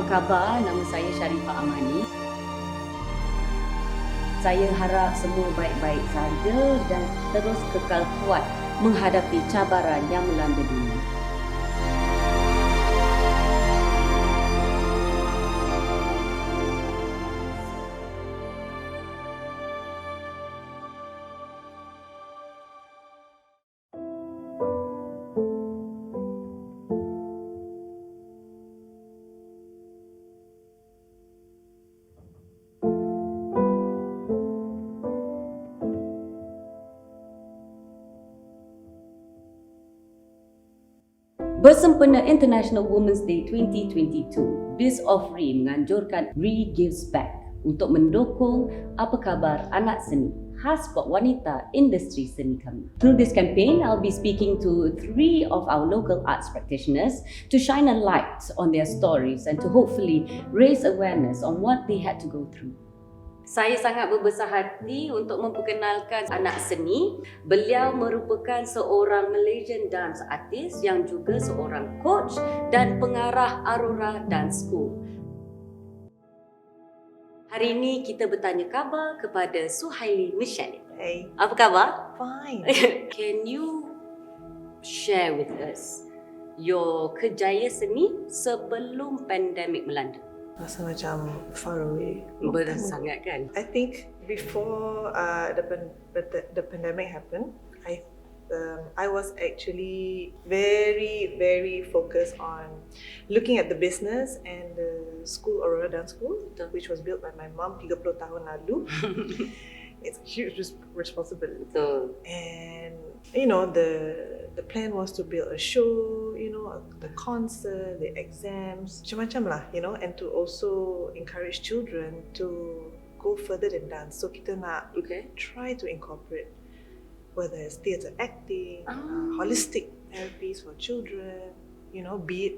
khabar? Nama saya Sharifah Amani. Saya harap semua baik-baik saja dan terus kekal kuat menghadapi cabaran yang melanda dunia. Bersempena International Women's Day 2022, Biz of Re menganjurkan Re Gives Back untuk mendukung apa khabar anak seni khas buat wanita industri seni kami. Through this campaign, I'll be speaking to 3 of our local arts practitioners to shine a light on their stories and to hopefully raise awareness on what they had to go through. Saya sangat berbesar hati untuk memperkenalkan anak seni. Beliau merupakan seorang Malaysian dance artist yang juga seorang coach dan pengarah Aurora Dance School. Hari ini kita bertanya khabar kepada Suhaili Micheline. Hey. Apa khabar? Fine. Can you share with us your kerjaya seni sebelum pandemik melanda? Rasa macam far away. Betul sangat kan? I think before the pandemic happened, I was actually very focused on looking at the business and the school, Aurora Dance School, which was built by my mom 30 tahun lalu. It's a huge responsibility. Betul. And you know, the plan was to build a show, you know, the concert, the exams, macam-macam lah, you know, and to also encourage children to go further than dance. So kita nak try to incorporate whether it's theatre acting, holistic therapies for children, you know, be it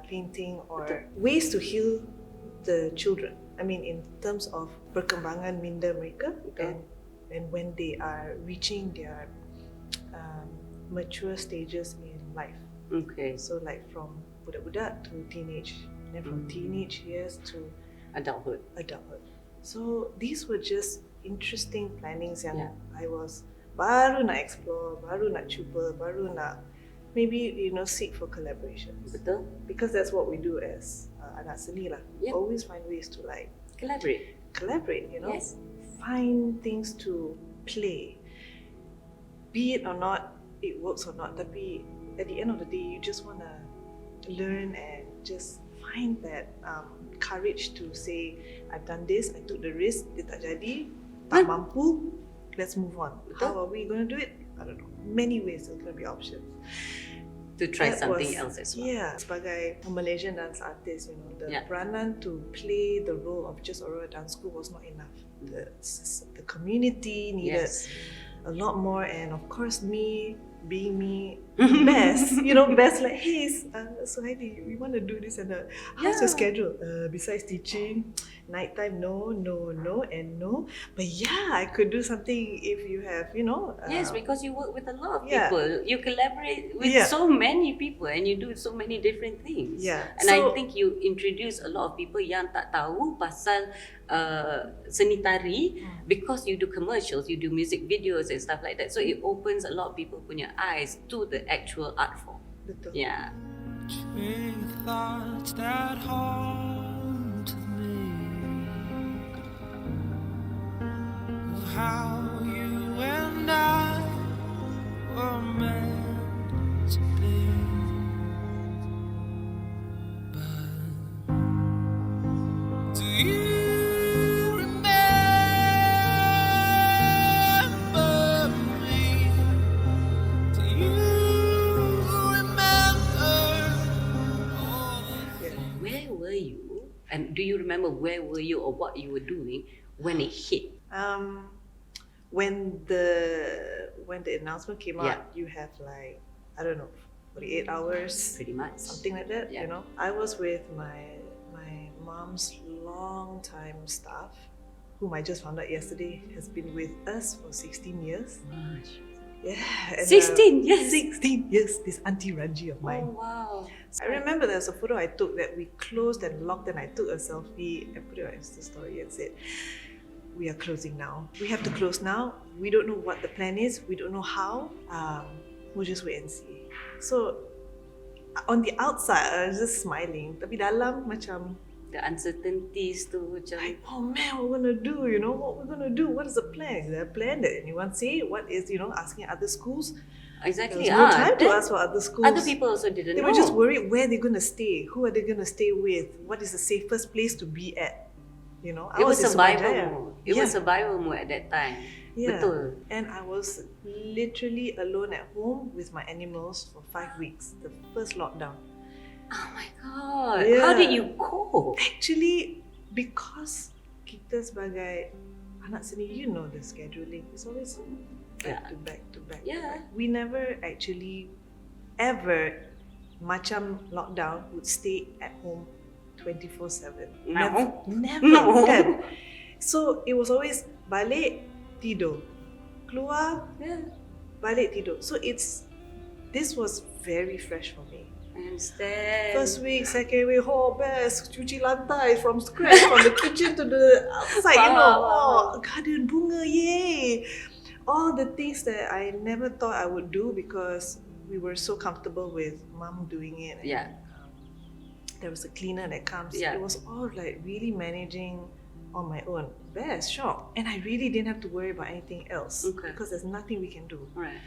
painting or ways to heal the children. I mean, in terms of perkembangan minda mereka and when they are reaching their mature stages in life. Okay. So like from budak-budak to teenage, and then from teenage years to adulthood. So these were just interesting plannings yang I was baru nak explore, baru nak cuba, baru nak maybe, you know, seek for collaborations. Betul. Because that's what we do as anak seni lah. Yep. Always find ways to like collaborate, you know. Yes. Find things to play. Be it or not, it works or not, tapi at the end of the day, you just want to learn and just find that courage to say, I've done this, I took the risk, dia tak jadi, tak mampu, let's move on. How are we going to do it? I don't know. Many ways, there's going to be options. To try something else as well. Yeah, sebagai a Malaysian dance artist, you know, the peranan to play the role of just Aurora Dance School was not enough. The community needed a lot more, and of course me being me, best, you know, best like, hey, Suhaili, we want to do this and that. How's your schedule? Besides teaching, nighttime, no, and no. But yeah, I could do something if you have, you know. Yes, because you work with a lot of people. You collaborate with so many people and you do so many different things. Yeah. And I think you introduce a lot of people yang tak tahu pasal seni tari because you do commercials, you do music videos and stuff like that. So it opens a lot of people punya eyes to the actual art form. Betul. Yeah. Thoughts that haunt me of how you and I were meant to be, but do you And do you remember where were you or what you were doing when it hit? When the announcement came out, you have like, I don't know, 48 hours, pretty much, something like that. You know, I was with my mom's long-time staff, whom I just found out yesterday has been with us for 16 years. Gosh. Yeah. And, 16 years? 16 years, this Auntie Ranji of mine. Oh, wow. I remember there's a photo I took that we closed and locked, and I took a selfie and put it on Insta story and said, we are closing now. We have to close now. We don't know what the plan is. We don't know how. We'll just wait and see. So on the outside, I was just smiling. Tapi dalam macam, The uncertainties tu macam, like, oh man, what we're gonna do? You know, what we're gonna do? What is the plan? Is there a plan that anyone say? What is, asking other schools? exactly. There was no time to ask for other schools. Other people also didn't They know. were just worried where they're gonna stay. Who are they gonna stay with? What is the safest place to be at? It I was in survival Sumayajaya. mode. It was survival mode at that time. Yeah. Betul. And I was literally alone at home with my animals for 5 weeks. The first lockdown. Oh my god. Yeah. How did you cope? Actually, because kita sebagai anak seni, the scheduling. It's always back to back to back. Yeah. We never actually ever macam lockdown would stay at home 24/7. No. Never. No. Kan? So it was always balik tidur, keluar Yeah. balik tidur. So this was very fresh for me. I understand. First week, second week, best, cuci lantai from scratch, from the kitchen to the outside, Wow. garden bunga, yay! All the things that I never thought I would do because we were so comfortable with mom doing it. And, Yeah. there was a cleaner that comes. Yeah. It was all like really managing on my own. Best, shock. And I really didn't have to worry about anything else Okay. because there's nothing we can do. Right.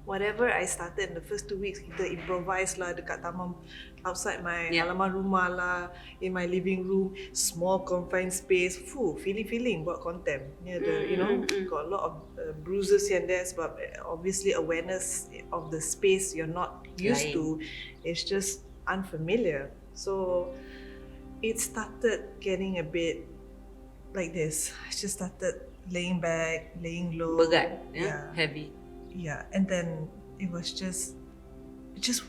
Whatever I started in the first 2 weeks, kita improvise lah dekat taman, outside my Yeah. halaman rumah lah, in my living room, small confined space, feeling buat content. Near the, got a lot of bruises here and there, but obviously awareness of the space you're not used to is just unfamiliar. So it started getting a bit like this. I just started laying back, laying low. Berat. Yeah. Heavy. Yeah, and then it was just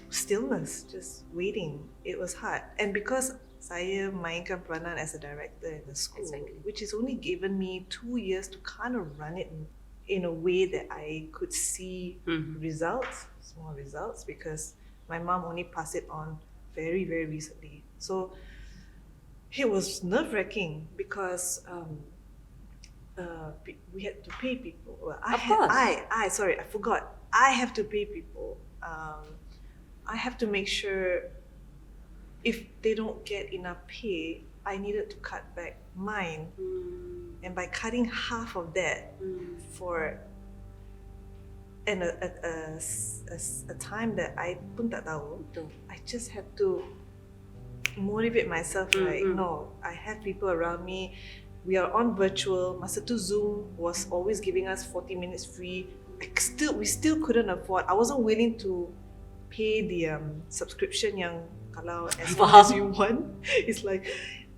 stillness, just waiting. It was hard. And because saya mainkan peranan as a director in the school, Exactly. which has only given me 2 years to kind of run it in a way that I could see results, small results, because my mom only passed it on very, very recently. So it was nerve-wracking because we had to pay people. Well, Of course. I forgot. I have to pay people. I have to make sure if they don't get enough pay, I needed to cut back mine. And by cutting half of that for a time that I pun tak tahu, Betul. I just had to motivate myself. Like, no, I have people around me. We are on virtual. Masa tu Zoom was always giving us 40 minutes free. We still couldn't afford. I wasn't willing to pay the subscription yang kalau as long as you want, it's like,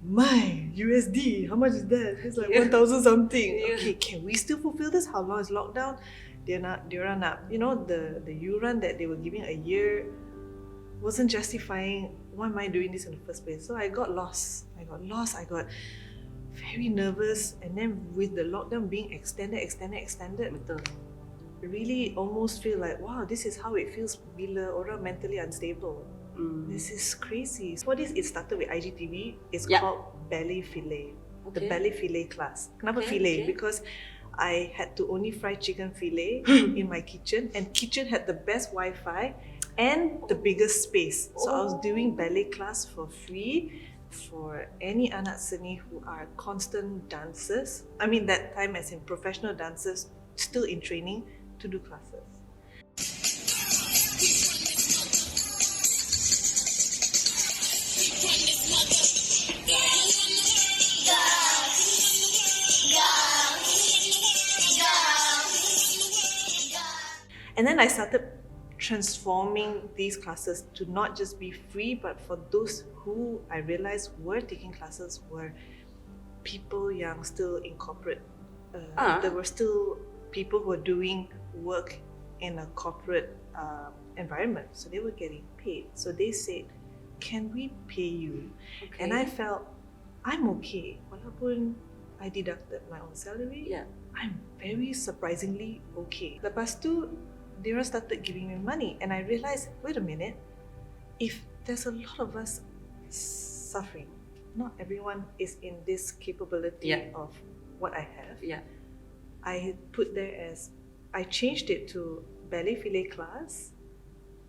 my USD, how much is that? It's like 1,000 something. Yeah. Okay, can we still fulfill this? How long is lockdown? Diorang nak, the yuran that they were giving a year wasn't justifying why am I doing this in the first place. So I got lost. I got very nervous, and then with the lockdown being extended, Betul. I really almost feel like, wow, this is how it feels bila orang mentally unstable. This is crazy. For this, it started with IGTV. It's called Ballet Filet. The Okay. Ballet Filet class. Kenapa Okay, filet? okay. Because I had to only fry chicken filet in my kitchen, and kitchen had the best Wi-Fi and the biggest space. So I was doing ballet class for free for any anak seni who are constant dancers. I mean that time as in professional dancers still in training to do classes. And then I started transforming these classes to not just be free, but for those who I realized were taking classes were people young, still in corporate. There were still people who were doing work in a corporate environment, so they were getting paid. So they said, can we pay you? Okay. And I felt, I'm okay. Walaupun I deducted my own salary, I'm very surprisingly okay. Lepas tu, they started giving me money, and I realized, wait a minute, if there's a lot of us suffering. Not everyone is in this capability of what I have. Yeah. I put there as, I changed it to ballet filet class,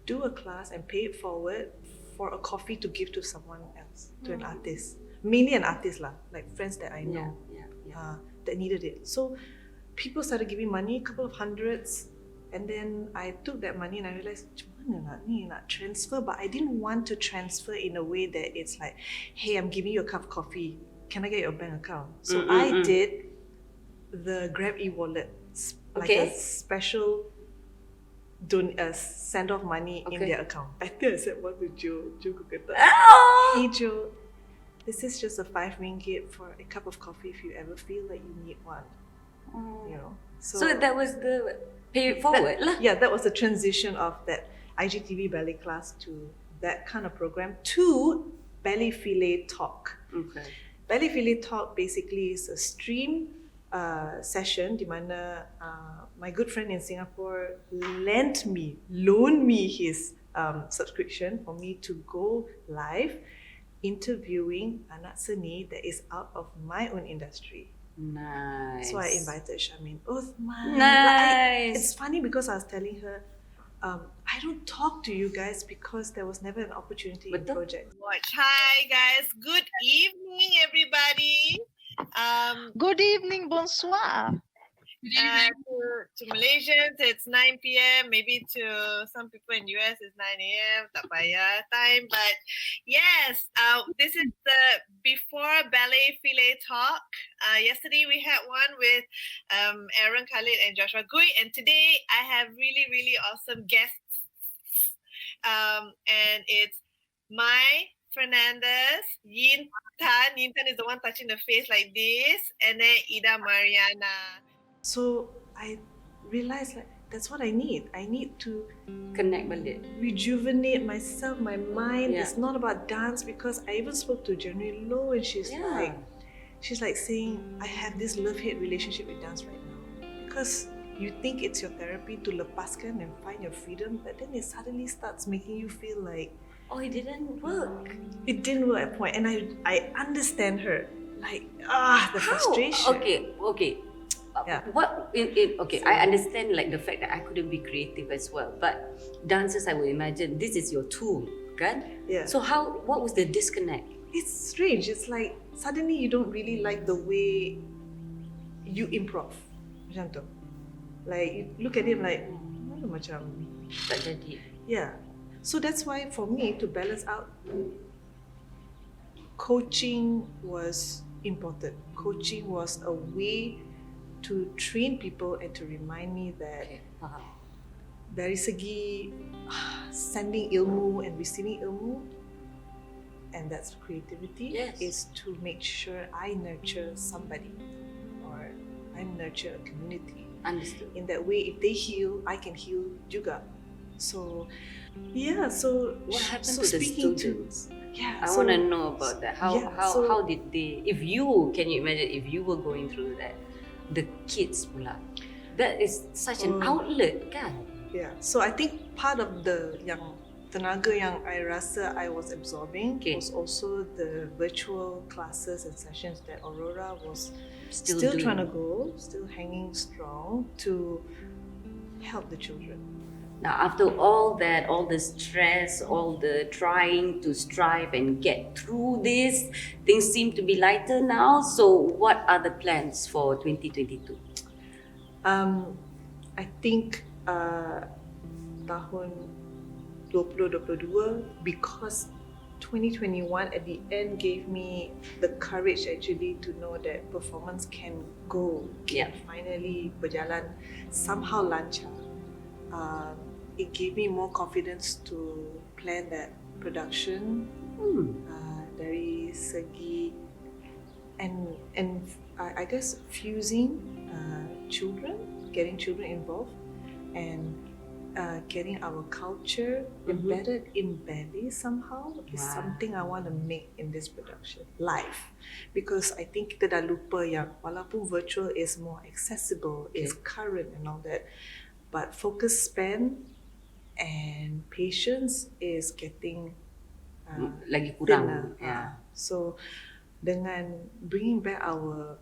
do a class and pay it forward for a coffee to give to someone else, to an artist. Mainly an artist lah, like friends that I know that needed it. So people started giving money, a couple of hundreds, and then I took that money and I realized, macam mana nak transfer, but I didn't want to transfer in a way that it's like, hey, I'm giving you a cup of coffee, can I get your bank account? So I did the Grab e-wallet, like a special send off money in their account. I think I said one to Joe kata, hey Joe, this is just a 5 ringgit for a cup of coffee if you ever feel like you need one. You know. So that was the pay it forward lah. Yeah, that was the transition of that IGTV ballet class to that kind of program to Ballet Filet Talk. Okay. Ballet Filet Talk basically is a stream session di mana my good friend in Singapore loaned me his subscription for me to go live interviewing anak seni that is out of my own industry. Nice. So I invited Shamin Uthman. Nice. It's funny because I was telling her, I don't talk to you guys because there was never an opportunity in project. Hi guys, good evening everybody. Good evening, bonsoir. To Malaysians, it's 9 p.m. Maybe to some people in US, it's 9 a.m. Tak payah time, but yes, this is the before ballet filet talk. Yesterday we had one with Aaron, Khalid, and Joshua Gui, and today I have really awesome guests. And it's Mai Fernandez, Yintan. Yintan is the one touching the face like this, and then Ida Mariana. So I realized like that's what I need. I need to Connect balik. rejuvenate myself, my mind. It's not about dance because I even spoke to January Low and she's like saying, I have this love-hate relationship with dance right now. Because you think it's your therapy to lepaskan and find your freedom, but then it suddenly starts making you feel like, oh, it didn't work. It didn't work at a point. And I understand her. Like, the frustration. Okay. Yeah. I understand like the fact that I couldn't be creative as well, but dancers, I would imagine this is your tool, kan? Yeah. So what was the disconnect? It's strange. It's like suddenly you don't really like the way you improv. Macam tu. Like you look at him like, macam Tak jadi. yeah. So that's why for me to balance out, coaching was important. Coaching was a way to train people and to remind me that dari segi sending ilmu and receiving ilmu, and that's creativity, is to make sure I nurture somebody or I nurture a community. Understood. In that way, if they heal, I can heal juga. So, yeah. So what happened so to the speaking students? Yeah, I want to know about that. How did they? Can you imagine if you were going through that? The kids pula. That is such an outlet, kan? Yeah. So I think part of the tenaga yang I rasa I was absorbing was also the virtual classes and sessions that Aurora was still trying to go, still hanging strong to help the children. Now, after all that, all the stress, all the trying to strive and get through this, things seem to be lighter now. So, what are the plans for 2022? I think tahun 2022, because 2021 at the end gave me the courage actually to know that performance can go, can finally berjalan somehow lancar. It gave me more confidence to plan that production dari segi and I guess fusing children, getting children involved and getting our culture embedded in ballet somehow is something I want to make in this production live, because I think kita dah lupa yang walaupun virtual is more accessible, is current and all that, but focus span and patience is getting lagi kurang. thinner. So dengan bringing back our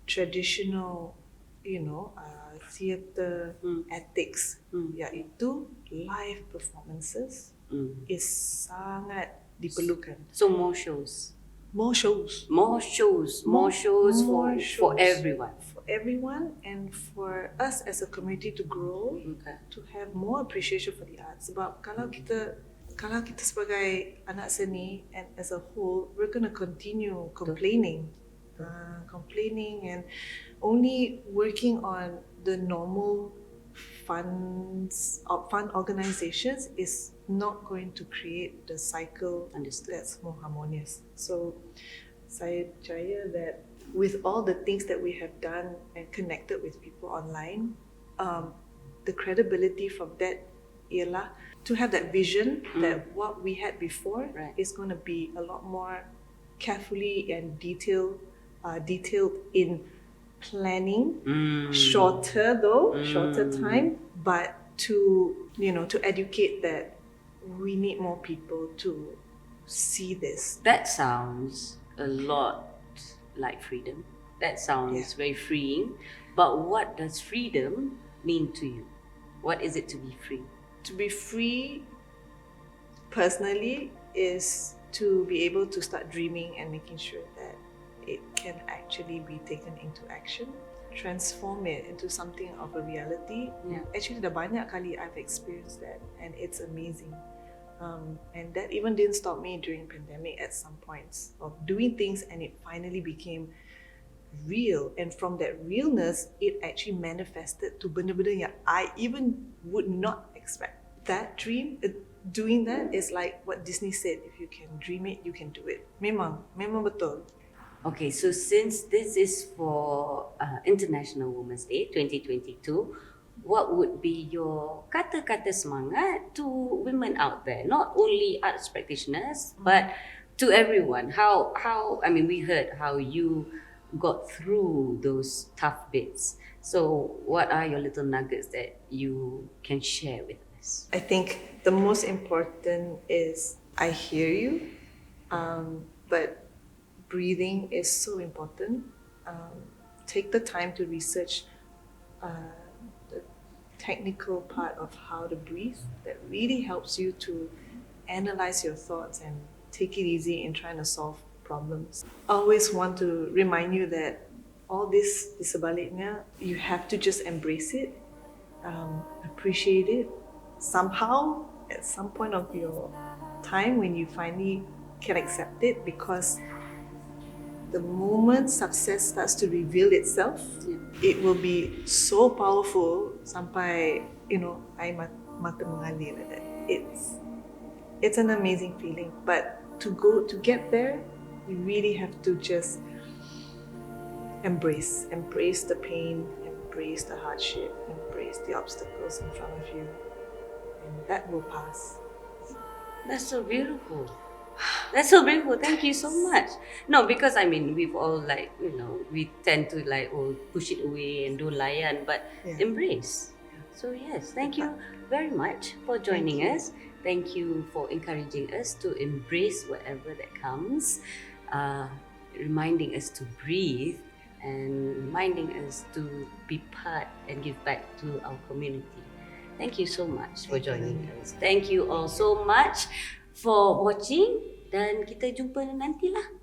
traditional, theatre ethics, iaitu live performances is sangat diperlukan. So more shows. More shows. More shows for everyone. For everyone and for us as a community to grow, to have more appreciation for the arts. Sebab kalau kita sebagai anak seni and as a whole, we're going to continue complaining and only working on the normal fun organizations is not going to create the cycle that's more harmonious. So saya percaya that with all the things that we have done and connected with people online, the credibility from that ialah to have that vision that what we had before is going to be a lot more carefully and detailed in planning, shorter time, but to educate that we need more people to see this. That sounds a lot like freedom. That sounds very freeing. But what does freedom mean to you? What is it to be free? To be free, personally, is to be able to start dreaming and making sure that it can actually be taken into action, transform it into something of a reality. Actually, dah banyak kali I've experienced that, and it's amazing. And that even didn't stop me during pandemic at some points of doing things, and it finally became real. And from that realness, it actually manifested to benda-benda yang I even would not expect. That dream, doing that is like what Disney said, if you can dream it, you can do it. Memang betul. Okay, so since this is for International Women's Day 2022, what would be your kata-kata semangat to women out there? Not only arts practitioners, but to everyone. How I mean, we heard how you got through those tough bits. So what are your little nuggets that you can share with us? I think the most important is I hear you, but breathing is so important. Take the time to research the technical part of how to breathe. That really helps you to analyze your thoughts and take it easy in trying to solve problems. I always want to remind you that all this di sebaliknya, you have to just embrace it, appreciate it. Somehow, at some point of your time when you finally can accept it, because the moment success starts to reveal itself, it will be so powerful sampai, air mata mengalir like that. It's an amazing feeling, but to get there, you really have to just embrace the pain, embrace the hardship, embrace the obstacles in front of you, and that will pass. That's so beautiful. That's so beautiful. Thank you so much. No, because I mean, we've all we tend to push it away and don't layan, but embrace. So yes, thank you very much for joining us. Thank you for encouraging us to embrace whatever that comes, reminding us to breathe and reminding us to be part and give back to our community. Thank you so much for joining us. Thank you all so much for watching, dan kita jumpa nantilah.